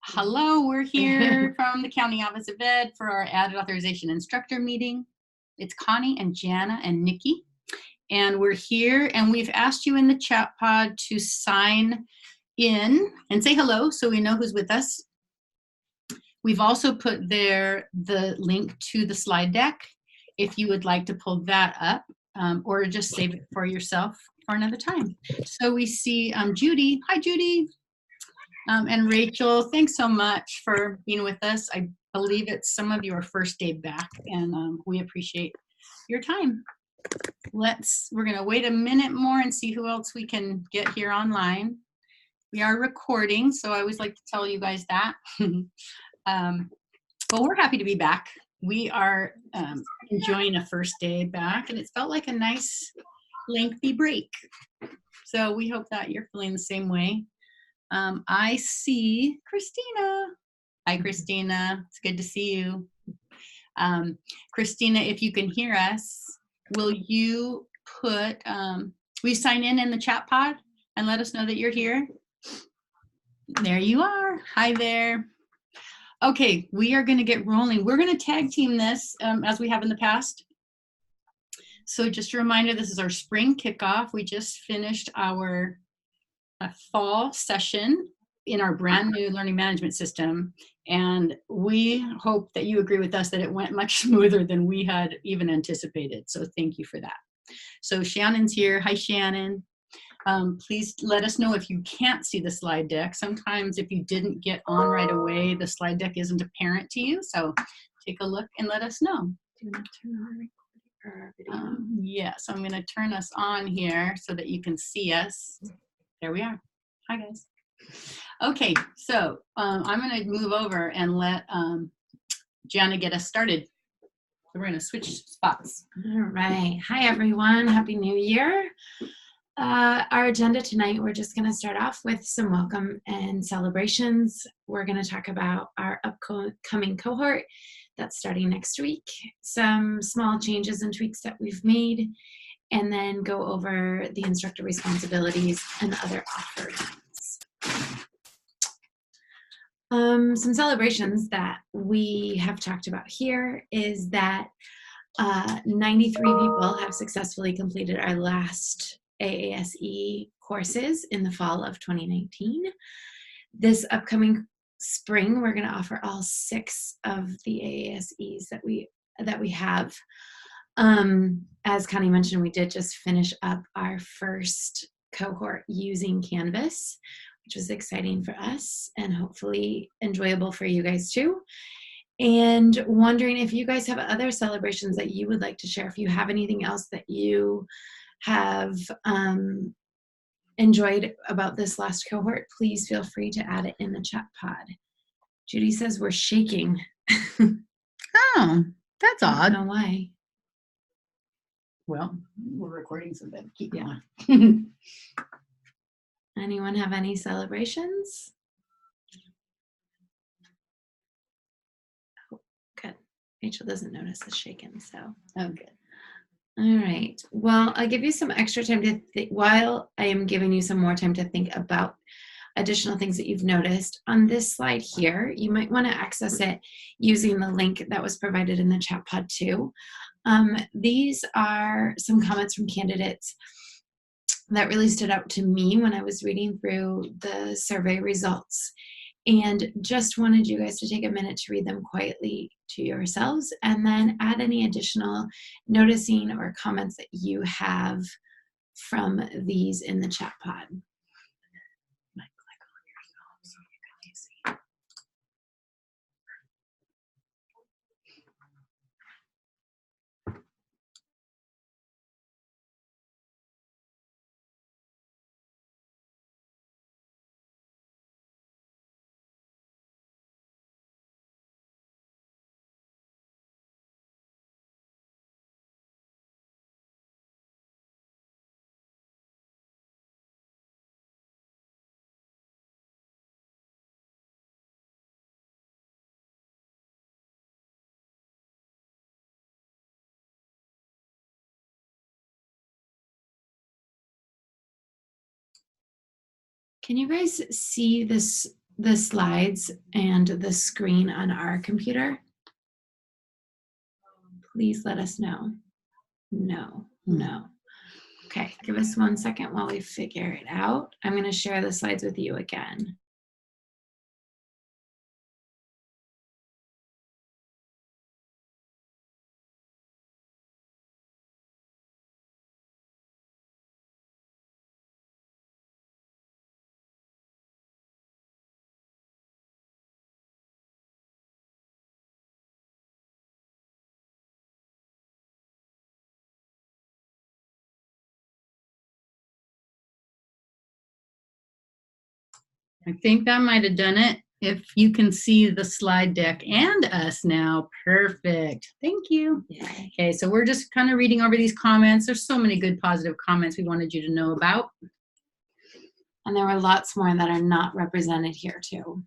Hello, we're here from the County Office of Ed for our added authorization instructor meeting. It's Connie and Jana and Nikki, and we're here and we've asked you in the chat pod to sign in and say hello so we know who's with us. We've also put there the link to the slide deck if you would like to pull that up or just save it for yourself for another time. So we see Judy. Hi, Judy. And Rachel, thanks so much for being with us. I believe it's some of your first day back, and we appreciate your time. We're gonna wait a minute more and see who else we can get here online. We are recording, so I always like to tell you guys that. But we're happy to be back. We are enjoying a first day back, and it's felt like a nice lengthy break. So we hope that you're feeling the same way. I see Christina. Hi, Christina. It's good to see you. Christina, if you can hear us, will you will you sign in the chat pod and let us know that you're here? There you are. Hi there. Okay, we are going to get rolling. We're going to tag team this as we have in the past. So just a reminder, this is our spring kickoff. We just finished our fall session in our brand new learning management system, and we hope that you agree with us that it went much smoother than we had even anticipated. So thank you for that. So Shannon's here. Hi, Shannon. Please let us know if you can't see the slide deck. Sometimes if you didn't get on right away, the slide deck isn't apparent to you. So take a look and let us know. Do you want to turn on recording? Yes, I'm going to turn us on here so that you can see us. There we are. Hi, guys. Okay, so I'm going to move over and let Jana get us started. So we're going to switch spots. All right. Hi, everyone. Happy New Year. Our agenda tonight, we're just going to start off with some welcome and celebrations. We're going to talk about our upcoming cohort that's starting next week, some small changes and tweaks that we've made, and then go over the instructor responsibilities and other offerings. Some celebrations that we have talked about here is that 93 people have successfully completed our last AASE courses in the fall of 2019. This upcoming spring, we're going to offer all 6 of the AASEs that we have. As Connie mentioned, we did just finish up our first cohort using Canvas, which was exciting for us and hopefully enjoyable for you guys too. And wondering if you guys have other celebrations that you would like to share. If you have anything else that you have enjoyed about this last cohort, please feel free to add it in the chat pod. Judy says we're shaking. Oh, that's odd. I don't know why. Well, we're recording, so then keep going. Anyone have any celebrations? Oh, good. Rachel doesn't notice us shaking, so. Oh, good. All right. Well, I'll give you some extra time to think while I am giving you some more time to think about additional things that you've noticed. On this slide here, you might want to access it using the link that was provided in the chat pod too. These are some comments from candidates that really stood out to me when I was reading through the survey results, and just wanted you guys to take a minute to read them quietly to yourselves and then add any additional noticing or comments that you have from these in the chat pod. Can you guys see this the slides and the screen on our computer, please let us know. No. Okay, give us 1 second while we figure it out. I'm going to share the slides with you again. I think that might have done it. If you can see the slide deck and us now, perfect. Thank you. Yay. Okay, so we're just kind of reading over these comments. There's so many good positive comments we wanted you to know about. And there were lots more that are not represented here too.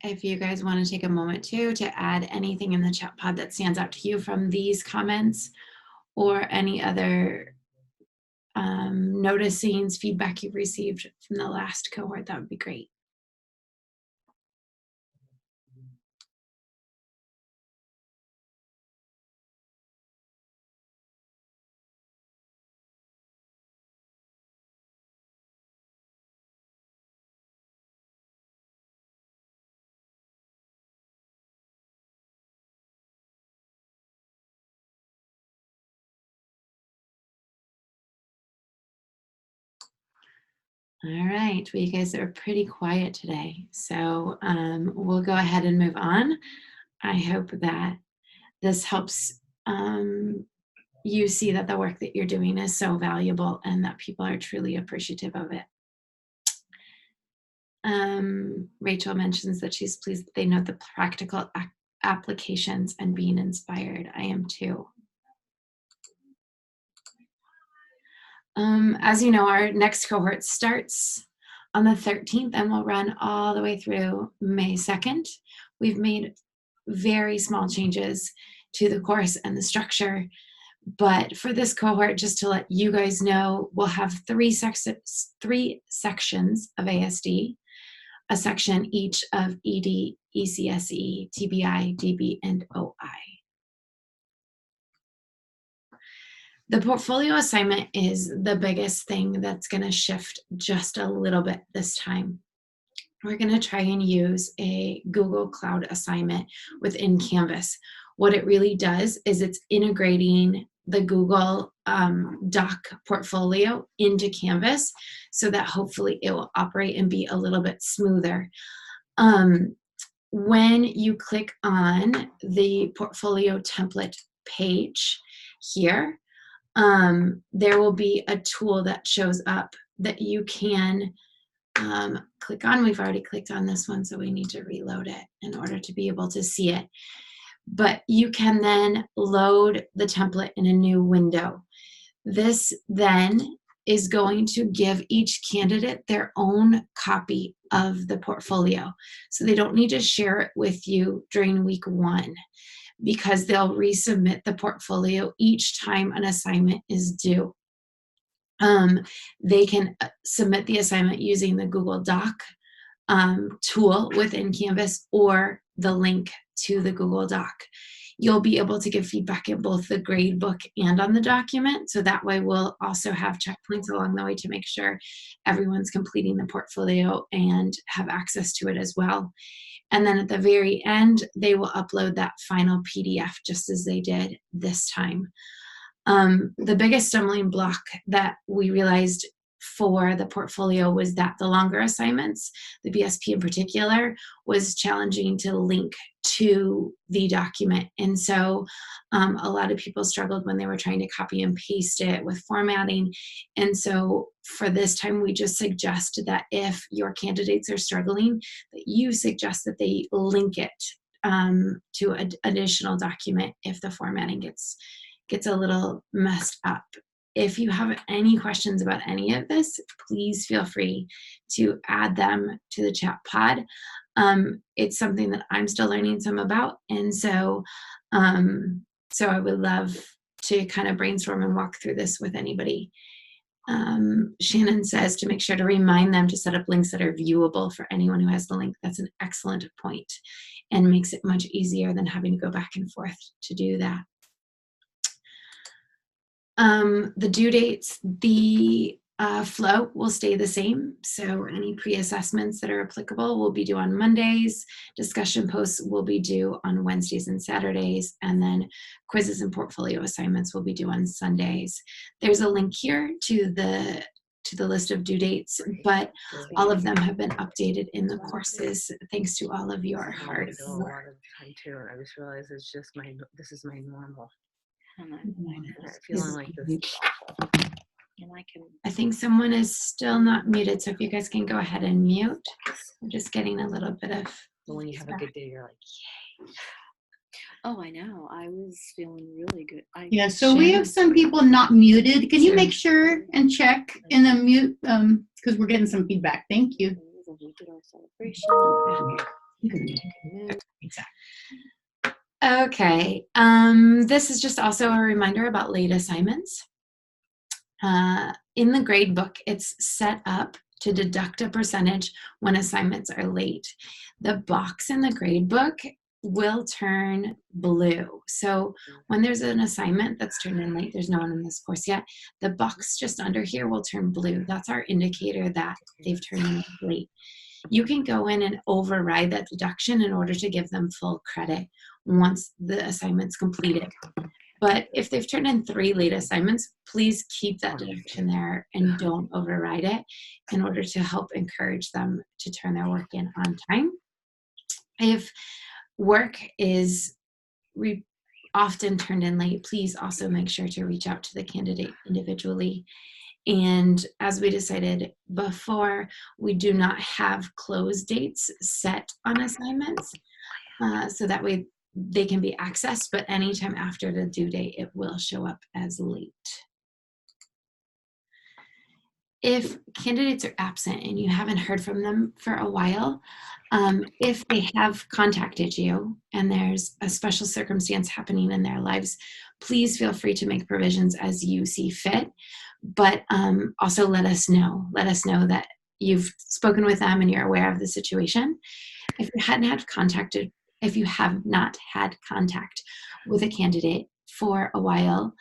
If you guys want to take a moment too to add anything in the chat pod that stands out to you from these comments or any other noticings, feedback you've received from the last cohort, that would be great. All right, well, you guys are pretty quiet today, so we'll go ahead and move on. I hope that this helps you see that the work that you're doing is so valuable and that people are truly appreciative of it. Rachel mentions that she's pleased that they note the practical applications and being inspired. I am too. As you know, our next cohort starts on the 13th and will run all the way through May 2nd. We've made very small changes to the course and the structure, but for this cohort, just to let you guys know, we'll have three sections of ASD, a section each of ED, ECSE, TBI, DB, and OI. The portfolio assignment is the biggest thing that's going to shift just a little bit this time. We're going to try and use a Google Cloud assignment within Canvas. What it really does is it's integrating the Google Doc portfolio into Canvas so that hopefully it will operate and be a little bit smoother. When you click on the portfolio template page here, there will be a tool that shows up that you can click on. We've already clicked on this one, so we need to reload it in order to be able to see it. But you can then load the template in a new window. This then is going to give each candidate their own copy of the portfolio. So they don't need to share it with you during week 1, because they'll resubmit the portfolio each time an assignment is due. They can submit the assignment using the Google Doc tool within Canvas or the link to the Google Doc. You'll be able to give feedback in both the grade book and on the document, so that way we'll also have checkpoints along the way to make sure everyone's completing the portfolio and have access to it as well. And then at the very end, they will upload that final PDF just as they did this time. The biggest stumbling block that we realized for the portfolio was that the longer assignments, the BSP in particular, was challenging to link to the document. And so a lot of people struggled when they were trying to copy and paste it with formatting. And so for this time, we just suggest that if your candidates are struggling, that you suggest that they link it to an additional document if the formatting gets a little messed up. If you have any questions about any of this, please feel free to add them to the chat pod. It's something that I'm still learning some about, and so I would love to kind of brainstorm and walk through this with anybody. Shannon says to make sure to remind them to set up links that are viewable for anyone who has the link. That's an excellent point and makes it much easier than having to go back and forth to do that. The due dates, the flow will stay the same. So any pre-assessments that are applicable will be due on Mondays. Discussion posts will be due on Wednesdays and Saturdays. And then quizzes and portfolio assignments will be due on Sundays. There's a link here to the list of due dates, but all of them have been updated in the courses thanks to all of your hard work. I just realized this is my normal. And I'm feeling like this. And I think someone is still not muted, so if you guys can go ahead and mute. I'm just getting a little bit of. But when you have a good day, you're like, yay. Oh, I know. I was feeling really good. Yeah, so we have some people not muted. Can you make sure and check in the mute, because we're getting some feedback. Thank you. Exactly. Okay, this is just also a reminder about late assignments. In the grade book, it's set up to deduct a percentage when assignments are late. The box in the grade book will turn blue. So when there's an assignment that's turned in late, there's no one in this course yet, the box just under here will turn blue. That's our indicator that they've turned in late. You can go in and override that deduction in order to give them full credit once the assignment's completed. But if they've turned in 3 late assignments, please keep that deduction there and don't override it in order to help encourage them to turn their work in on time. If work is often turned in late, please also make sure to reach out to the candidate individually. And as we decided before, we do not have close dates set on assignments, so that way they can be accessed, but anytime after the due date, it will show up as late. If candidates are absent and you haven't heard from them for a while, if they have contacted you and there's a special circumstance happening in their lives, please feel free to make provisions as you see fit. But also let us know. Let us know that you've spoken with them and you're aware of the situation. If you have not had contact with a candidate for a while,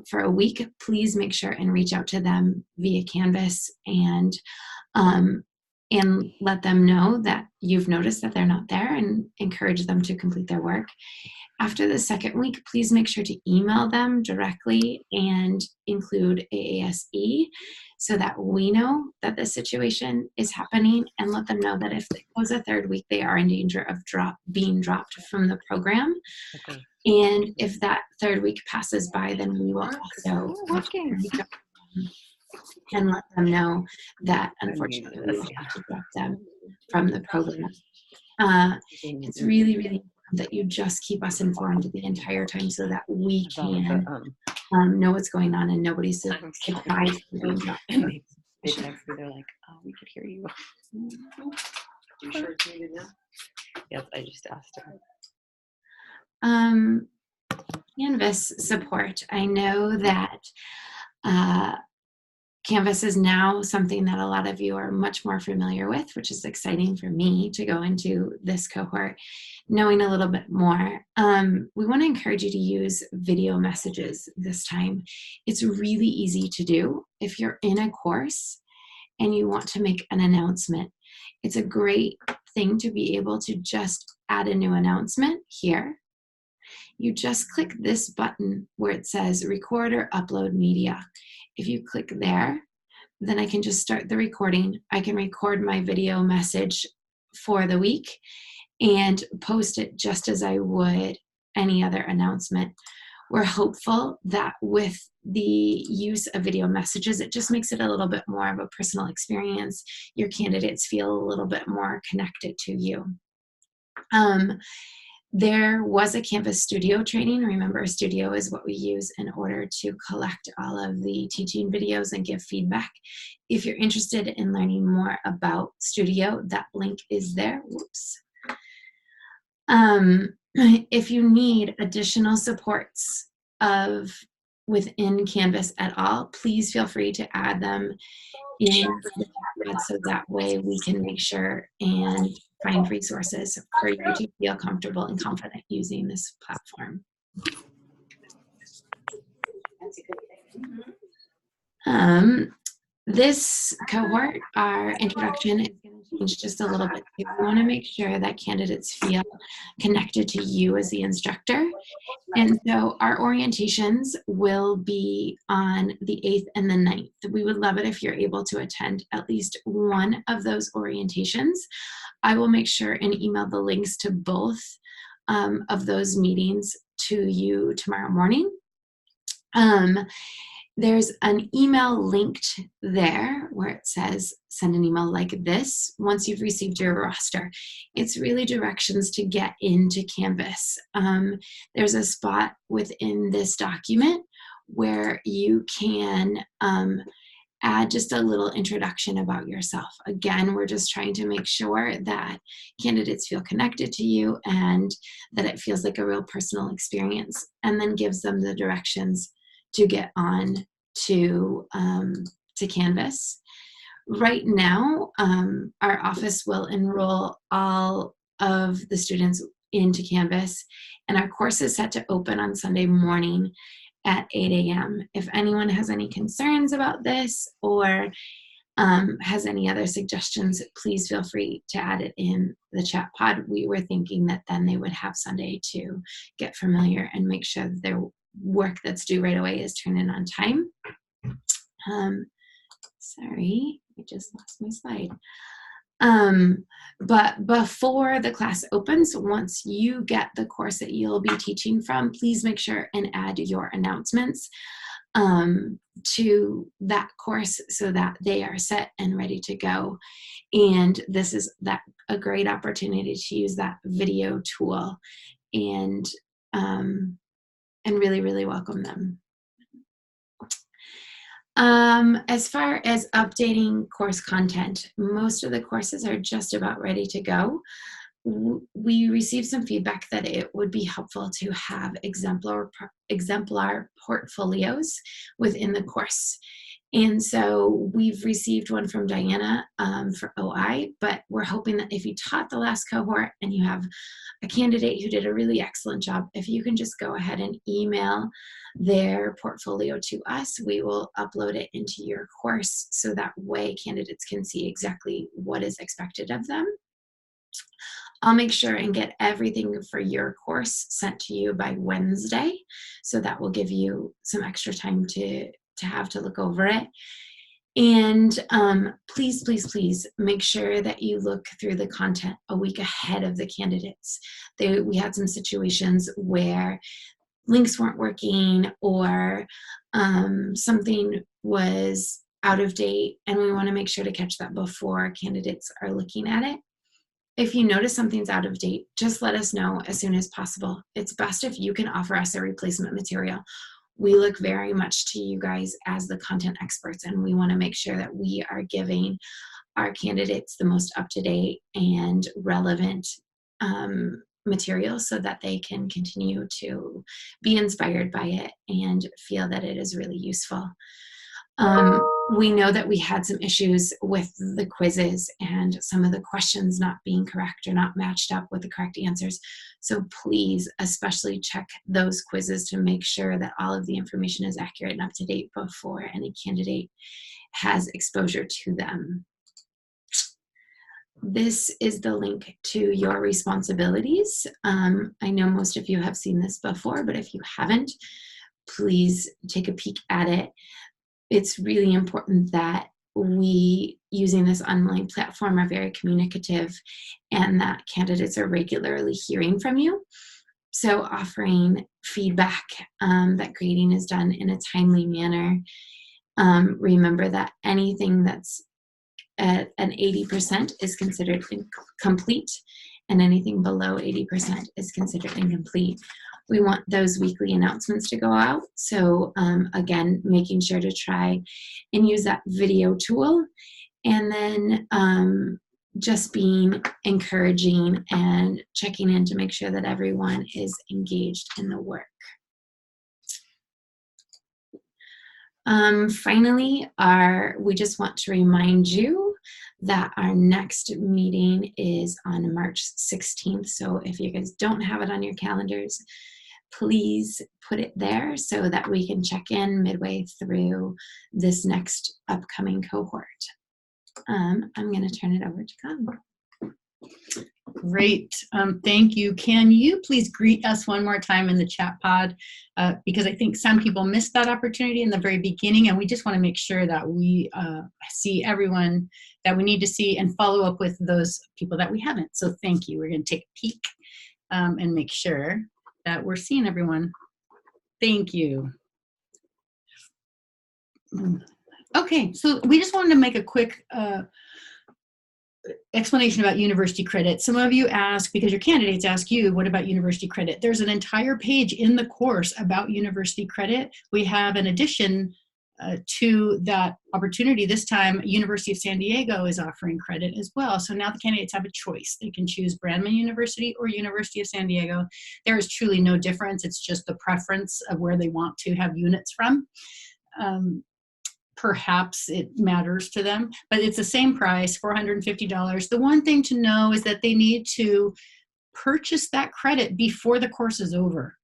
for a week, please make sure and reach out to them via Canvas and let them know that you've noticed that they're not there and encourage them to complete their work. After the 2nd week, please make sure to email them directly and include AASE so that we know that the situation is happening, and let them know that if it goes a 3rd week, they are in danger of being dropped from the program. Okay. And if that 3rd week passes by, then we will also reach out and let them know that unfortunately we will have to drop them from the program. It's really, really important that you just keep us informed the entire time so that we can know what's going on and nobody's surprised. They text me, they're like, oh, we could hear you. You sure it's muted now? Yes, I just asked her. Canvas support. I know that Canvas is now something that a lot of you are much more familiar with, which is exciting for me to go into this cohort knowing a little bit more. We want to encourage you to use video messages this time. It's really easy to do. If you're in a course and you want to make an announcement, it's a great thing to be able to just add a new announcement here. You just click this button where it says record or upload media. If you click there, then I can just start the recording. I can record my video message for the week and post it just as I would any other announcement. We're hopeful that with the use of video messages, it just makes it a little bit more of a personal experience. Your candidates feel a little bit more connected to you. There was a Canvas Studio training. Remember, Studio is what we use in order to collect all of the teaching videos and give feedback. If you're interested in learning more about Studio, that link is there. Whoops. If you need additional supports within Canvas at all, please feel free to add them in the chat so that way we can make sure and find resources for you to feel comfortable and confident using this platform. This cohort, our introduction, is going to change just a little bit. We want to make sure that candidates feel connected to you as the instructor. And so our orientations will be on the 8th and the 9th. We would love it if you're able to attend at least one of those orientations. I will make sure and email the links to both of those meetings to you tomorrow morning. There's an email linked there where it says send an email like this once you've received your roster. It's really directions to get into Canvas. There's a spot within this document where you can add just a little introduction about yourself. Again, we're just trying to make sure that candidates feel connected to you and that it feels like a real personal experience, and then gives them the directions to get on to Canvas. Right now, our office will enroll all of the students into Canvas, and our course is set to open on Sunday morning at 8 a.m. If anyone has any concerns about this or has any other suggestions, please feel free to add it in the chat pod. We were thinking that then they would have Sunday to get familiar and make sure that their work that's due right away is turned in on time. Sorry, I just lost my slide. But before the class opens, once you get the course that you'll be teaching from, please make sure and add your announcements to that course so that they are set and ready to go. And this is a great opportunity to use that video tool and really, really welcome them. As far as updating course content, most of the courses are just about ready to go. We received some feedback that it would be helpful to have exemplar portfolios within the course. And so we've received one from Diana for OI, but we're hoping that if you taught the last cohort and you have a candidate who did a really excellent job, if you can just go ahead and email their portfolio to us, we will upload it into your course so that way candidates can see exactly what is expected of them. I'll make sure and get everything for your course sent to you by Wednesday, so that will give you some extra time to have to look over it. And please, please, please make sure that you look through the content a week ahead of the candidates. We had some situations where links weren't working or something was out of date, and we want to make sure to catch that before candidates are looking at it. If you notice something's out of date, just let us know as soon as possible. It's best if you can offer us a replacement material. We look very much to you guys as the content experts, and we want to make sure that we are giving our candidates the most up-to-date and relevant material so that they can continue to be inspired by it and feel that it is really useful. We know that we had some issues with the quizzes and some of the questions not being correct or not matched up with the correct answers. So please especially check those quizzes to make sure that all of the information is accurate and up to date before any candidate has exposure to them. This is the link to your responsibilities. I know most of you have seen this before, but if you haven't, please take a peek at it. It's really important that we, using this online platform, are very communicative and that candidates are regularly hearing from you. So offering feedback, that grading is done in a timely manner. Remember that anything that's at an 80% is considered complete, and anything below 80% is considered incomplete. We want those weekly announcements to go out. So again, making sure to try and use that video tool, and then just being encouraging and checking in to make sure that everyone is engaged in the work. Finally, we just want to remind you that our next meeting is on March 16th. So if you guys don't have it on your calendars, please put it there so that we can check in midway through this next upcoming cohort. I'm going to turn it over to Connie. Great. Thank you. Can you please greet us one more time in the chat pod? Because I think some people missed that opportunity in the very beginning, and we just want to make sure that we see everyone that we need to see and follow up with those people that we haven't. So thank you. We're going to take a peek and make sure that we're seeing everyone. Thank you. Okay, so we just wanted to make a quick explanation about university credit. Some of you ask, because your candidates ask you, what about university credit? There's an entire page in the course about university credit. We have an addition to that opportunity. This time, University of San Diego is offering credit as well. So now the candidates have a choice. They can choose Brandman University or University of San Diego. There is truly no difference. It's just the preference of where they want to have units from. Perhaps it matters to them, but it's the same price, $450. The one thing to know is that they need to purchase that credit before the course is over.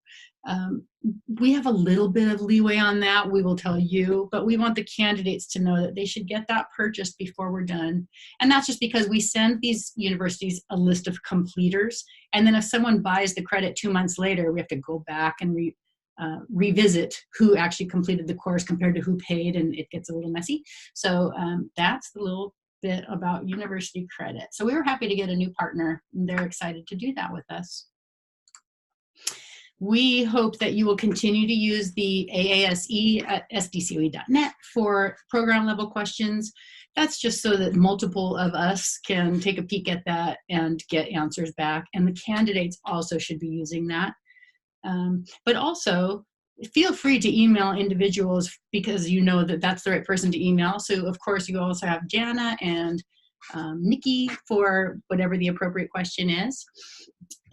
We have a little bit of leeway on that, we will tell you, but we want the candidates to know that they should get that purchased before we're done. And that's just because we send these universities a list of completers, and then if someone buys the credit 2 months later, we have to go back and revisit who actually completed the course compared to who paid, and it gets a little messy. So that's the little bit about university credit. So we were happy to get a new partner, and they're excited to do that with us. We hope that you will continue to use the AASE at sdcoe.net for program level questions. That's just so that multiple of us can take a peek at that and get answers back. And the candidates also should be using that. But also, feel free to email individuals because you know that that's the right person to email. So, of course, you also have Jana and Nikki for whatever the appropriate question is.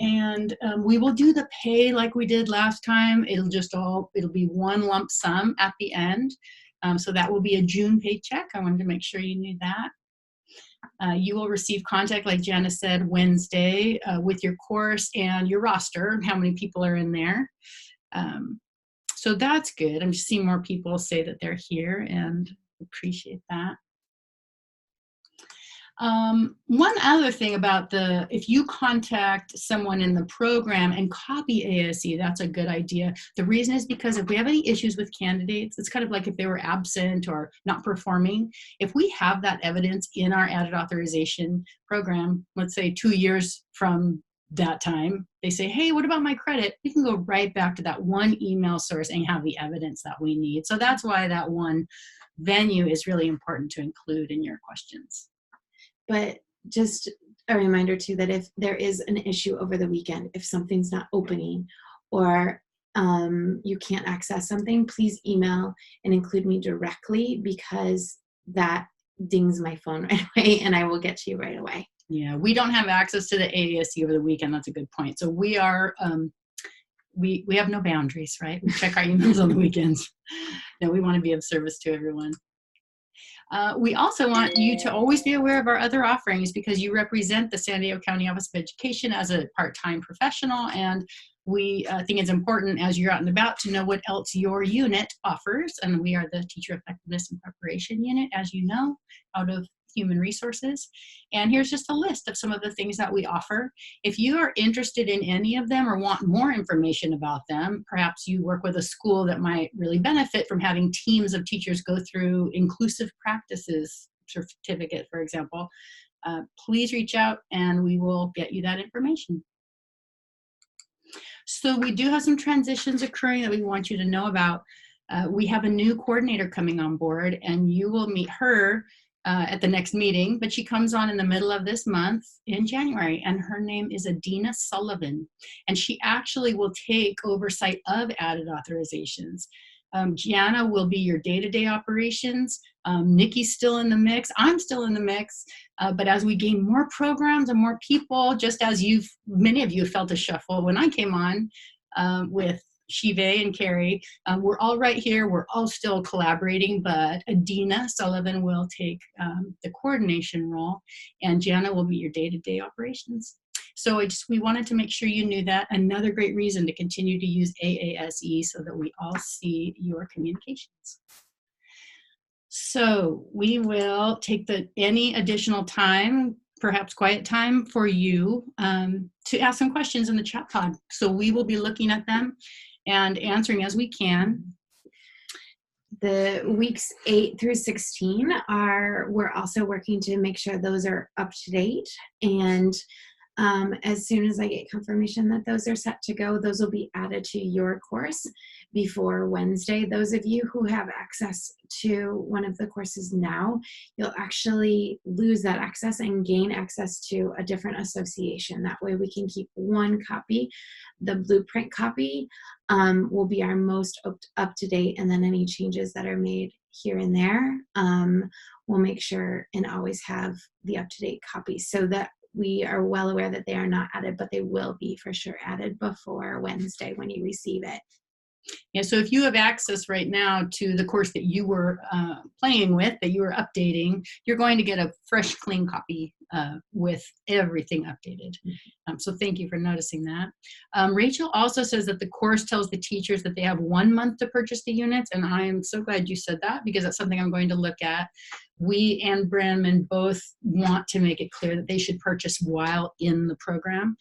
And we will do the pay like we did last time. It'll be one lump sum at the end. So that will be a June paycheck. I wanted to make sure you knew that. You will receive contact, like Jana said, Wednesday with your course and your roster, how many people are in there. So that's good. I'm just seeing more people say that they're here, and appreciate that. One other thing about if you contact someone in the program and copy ASE, that's a good idea. The reason is because if we have any issues with candidates, it's kind of like if they were absent or not performing. If we have that evidence in our added authorization program, let's say 2 years from that time, they say, hey, what about my credit? We can go right back to that one email source and have the evidence that we need. So that's why that one venue is really important to include in your questions. But just a reminder too, that if there is an issue over the weekend, if something's not opening or you can't access something, please email and include me directly, because that dings my phone right away and I will get to you right away. Yeah, we don't have access to the AASE over the weekend. That's a good point. So we are, we have no boundaries, right? We check our emails on the weekends. No, we want to be of service to everyone. We also want you to always be aware of our other offerings, because you represent the San Diego County Office of Education as a part-time professional, and we think it's important as you're out and about to know what else your unit offers. And we are the Teacher Effectiveness and Preparation Unit, as you know, out of Human Resources. And here's just a list of some of the things that we offer. If you are interested in any of them or want more information about them, perhaps you work with a school that might really benefit from having teams of teachers go through inclusive practices certificate, for example, please reach out and we will get you that information. So we do have some transitions occurring that we want you to know about. We have a new coordinator coming on board, and you will meet her at the next meeting, but she comes on in the middle of this month in January, and her name is Adina Sullivan, and she actually will take oversight of added authorizations. Gianna will be your day-to-day operations. Nikki's still in the mix. I'm still in the mix. But as we gain more programs and more people, just as many of you felt a shuffle when I came on with Shive and Carrie, we're all right here. We're all still collaborating, but Adina Sullivan will take the coordination role, and Gianna will be your day-to-day operations. So we wanted to make sure you knew that. Another great reason to continue to use AASE so that we all see your communications. So we will take any additional time, perhaps quiet time for you to ask some questions in the chat pod. So we will be looking at them and answering as we can. The weeks 8 through 16 we're also working to make sure those are up to date. And as soon as I get confirmation that those are set to go, those will be added to your course before Wednesday. Those of you who have access to one of the courses now, you'll actually lose that access and gain access to a different association. That way we can keep one copy. The blueprint copy will be our most up to date, and then any changes that are made here and there, we'll make sure and always have the up-to-date copy so that we are well aware that they are not added, but they will be for sure added before Wednesday when you receive it. Yeah, so if you have access right now to the course that you were playing with, that you were updating, you're going to get a fresh, clean copy with everything updated. So thank you for noticing that. Rachel also says that the course tells the teachers that they have 1 month to purchase the units, and I am so glad you said that because that's something I'm going to look at. We and Brenman both want to make it clear that they should purchase while in the program.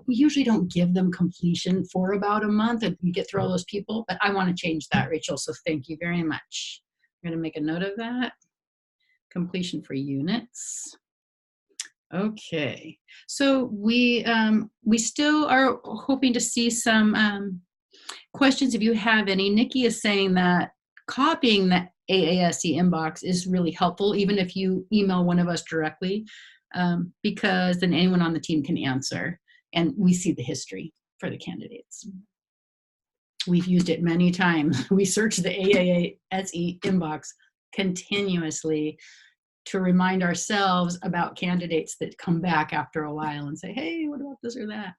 We usually don't give them completion for about a month and you get through all those people, but I want to change that, Rachel, so thank you very much. I'm going to make a note of that. Completion for units. Okay, so we still are hoping to see some questions if you have any. Nikki is saying that copying the AASE inbox is really helpful, even if you email one of us directly, because then anyone on the team can answer. And we see the history for the candidates. We've used it many times. We search the AASE inbox continuously to remind ourselves about candidates that come back after a while and say, hey, what about this or that?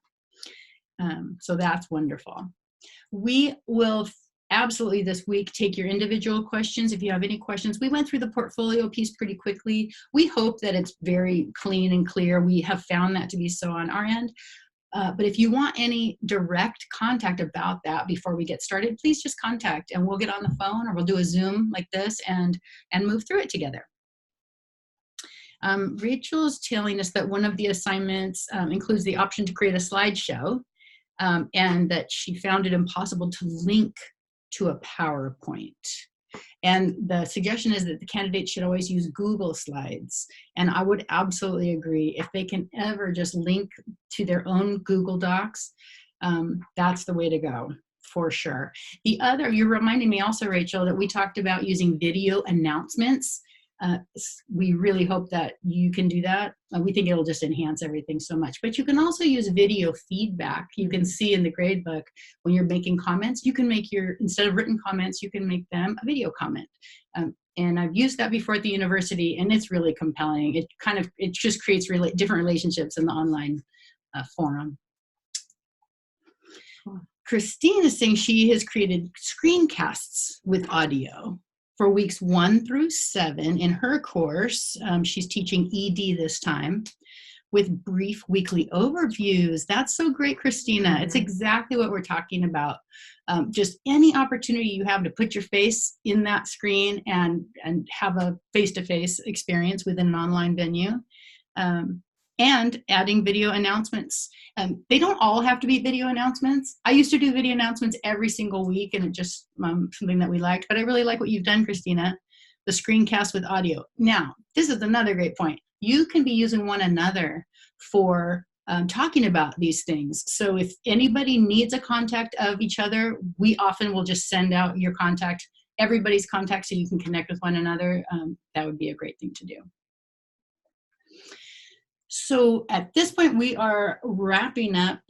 So that's wonderful. We will absolutely this week take your individual questions. If you have any questions, we went through the portfolio piece pretty quickly. We hope that it's very clean and clear. We have found that to be so on our end. But if you want any direct contact about that before we get started, please just contact and we'll get on the phone or we'll do a Zoom like this and move through it together. Rachel's telling us that one of the assignments includes the option to create a slideshow and that she found it impossible to link to a PowerPoint. And the suggestion is that the candidates should always use Google Slides. And I would absolutely agree. If they can ever just link to their own Google Docs, that's the way to go, for sure. The other, you're reminding me also, Rachel, that we talked about using video announcements. We really hope that you can do that. We think it'll just enhance everything so much. But you can also use video feedback. You can see in the gradebook when you're making comments, you can make instead of written comments, you can make them a video comment. And I've used that before at the university, and it's really compelling. It just creates different relationships in the online forum. Christine is saying she has created screencasts with audio for weeks 1 through 7 in her course. She's teaching ED this time. with brief weekly overviews. That's so great, Christina. It's exactly what we're talking about. Just any opportunity you have to put your face in that screen and have a face-to-face experience within an online venue. And adding video announcements. They don't all have to be video announcements. I used to do video announcements every single week, and it just something that we liked. But I really like what you've done, Christina, the screencast with audio. Now, this is another great point. You can be using one another for talking about these things. So if anybody needs a contact of each other, we often will just send out your contact, everybody's contact, so you can connect with one another. That would be a great thing to do. So at this point, we are wrapping up.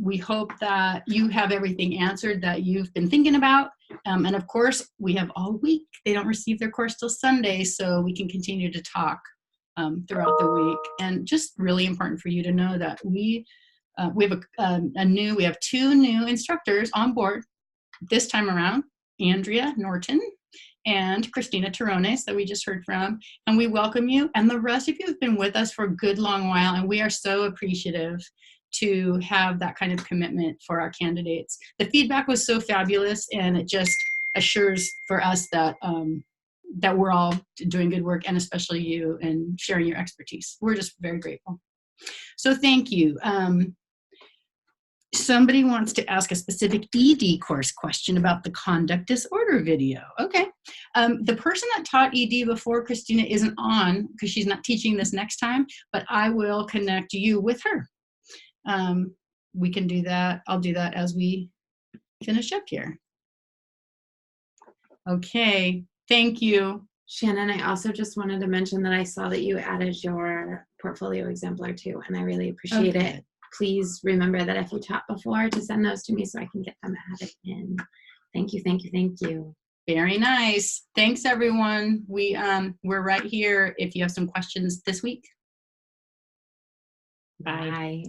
We hope that you have everything answered that you've been thinking about. And of course, we have all week. They don't receive their course till Sunday, so we can continue to talk throughout the week. And just really important for you to know that we have 2 new instructors on board this time around, Andrea Norton and Christina Terrones that we just heard from, and we welcome you. And the rest of you have been with us for a good long while, and we are so appreciative to have that kind of commitment for our candidates. The feedback was so fabulous, and it just assures for us that that we're all doing good work, and especially you, and sharing your expertise. We're just very grateful. So thank you. Somebody wants to ask a specific ED course question about the conduct disorder video. Okay. The person that taught ED before, Christina, isn't on because she's not teaching this next time, but I will connect you with her. We can do that. I'll do that as we finish up here. Okay. Thank you. Shannon, I also just wanted to mention that I saw that you added your portfolio exemplar too, and I really appreciate it. Please remember that if you taught before, to send those to me so I can get them added in. Thank you, thank you, thank you. Very nice. Thanks, everyone. We're right here if you have some questions this week. Bye.